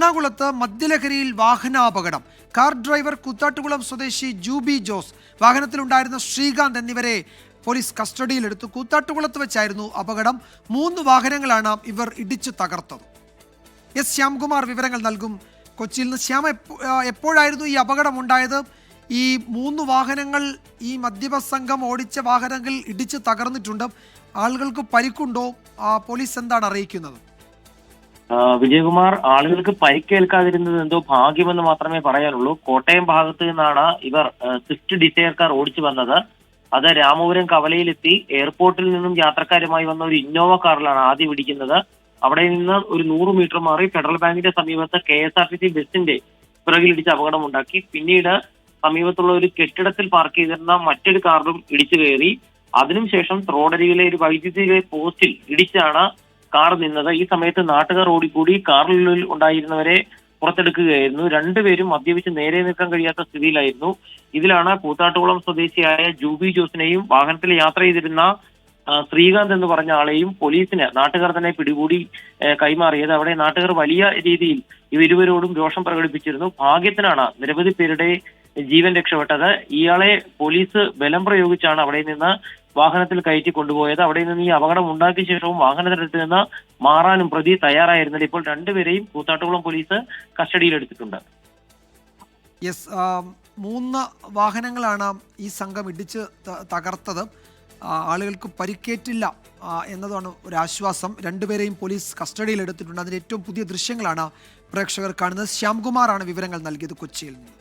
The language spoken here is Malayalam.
എറണാകുളത്ത് മദ്യലഹരിയിൽ വാഹനാപകടം. കാർ ഡ്രൈവർ കൂത്താട്ടുകുളം സ്വദേശി ജൂബി ജോസ്, വാഹനത്തിലുണ്ടായിരുന്ന ശ്രീകാന്ത് എന്നിവരെ പോലീസ് കസ്റ്റഡിയിലെടുത്തു. കൂത്താട്ടുകുളത്ത് വെച്ചായിരുന്നു അപകടം. 3 വാഹനങ്ങളാണ് ഇവർ ഇടിച്ചു തകർത്തത്. എസ് ശ്യാംകുമാർ വിവരങ്ങൾ നൽകും കൊച്ചിയിൽ നിന്ന്. ശ്യാം, എപ്പോഴായിരുന്നു ഈ അപകടം ഉണ്ടായത്? ഈ 3 വാഹനങ്ങൾ, ഈ മദ്യപ സംഘം ഓടിച്ച വാഹനങ്ങൾ ഇടിച്ച് തകർന്നിട്ടുണ്ട്. ആളുകൾക്ക് പരിക്കുണ്ടോ? പോലീസ് എന്താണ് അറിയിക്കുന്നത്? വിജയകുമാർ, ആളുകൾക്ക് പരിക്കേൽക്കാതിരുന്നത് എന്തോ ഭാഗ്യമെന്ന് മാത്രമേ പറയാനുള്ളൂ. കോട്ടയം ഭാഗത്ത് നിന്നാണ് ഇവർ സ്വിഫ്റ്റ് ഡിസയർ കാർ ഓടിച്ചു വന്നത്. അത് രാമപുരം കവലയിലെത്തി എയർപോർട്ടിൽ നിന്നും യാത്രക്കാരുമായി വന്ന ഒരു ഇന്നോവ കാറിലാണ് ആദ്യം ഇടിക്കുന്നത്. അവിടെ നിന്ന് ഒരു 100 മീറ്റർ മാറി ഫെഡറൽ ബാങ്കിന്റെ സമീപത്ത് KSRTC ബസിന്റെ പിറകിലിടിച്ച് അപകടമുണ്ടാക്കി. പിന്നീട് സമീപത്തുള്ള ഒരു കെട്ടിടത്തിൽ പാർക്ക് ചെയ്തിരുന്ന മറ്റൊരു കാറിലും ഇടിച്ചു കയറി. അതിനുശേഷം റോഡരികിലെ ഒരു വൈദ്യുതിയിലെ പോസ്റ്റിൽ ഇടിച്ചാണ് കാർ നിന്നത്. ഈ സമയത്ത് നാട്ടുകാർ ഓടിക്കൂടി കാറിനുള്ളിൽ ഉണ്ടായിരുന്നവരെ പുറത്തെടുക്കുകയായിരുന്നു. രണ്ടുപേരും മദ്യപിച്ച് നേരെ നിൽക്കാൻ കഴിയാത്ത സ്ഥിതിയിലായിരുന്നു. ഇതിലാണ് കൂത്താട്ടുകുളം സ്വദേശിയായ ജൂബി ജോസിനെയും വാഹനത്തിൽ യാത്ര ചെയ്തിരുന്ന ശ്രീകാന്ത് എന്ന് പറഞ്ഞ ആളെയും പോലീസിന് നാട്ടുകാർ തന്നെ പിടികൂടി കൈമാറിയത്. അവിടെ നാട്ടുകാർ വലിയ രീതിയിൽ ഇരുവരോടും രോഷം പ്രകടിപ്പിച്ചിരുന്നു. ഭാഗ്യത്തിനാണ് നിരവധി പേരുടെ ജീവൻ രക്ഷപ്പെട്ടത്. ഇയാളെ പോലീസ് ബലം പ്രയോഗിച്ചാണ് അവിടെ നിന്ന് വാഹനത്തിൽ കയറ്റി കൊണ്ടുപോയത്. അവിടെ നിന്ന് ഈ അപകടം ഉണ്ടാക്കിയ ശേഷവും വാഹനത്തിനടുത്ത് നിന്ന് മാറാനും പ്രതി തയ്യാറായിരുന്നില്ല. ഇപ്പോൾ രണ്ടുപേരെയും കൂത്താട്ടുകുളം പോലീസ് കസ്റ്റഡിയിലെടുത്തിട്ടുണ്ട്. യെസ്, 3 വാഹനങ്ങളാണ് ഈ സംഘം ഇടിച്ച് തകർത്തത്. ആളുകൾക്ക് പരിക്കേറ്റില്ല എന്നതാണ് ഒരാശ്വാസം. രണ്ടുപേരെയും പോലീസ് കസ്റ്റഡിയിലെടുത്തിട്ടുണ്ട്. അതിൻ്റെ ഏറ്റവും പുതിയ ദൃശ്യങ്ങളാണ് പ്രേക്ഷകർ കാണുന്നത്. ശ്യാംകുമാറാണ് വിവരങ്ങൾ നൽകിയത് കൊച്ചിയിൽ നിന്ന്.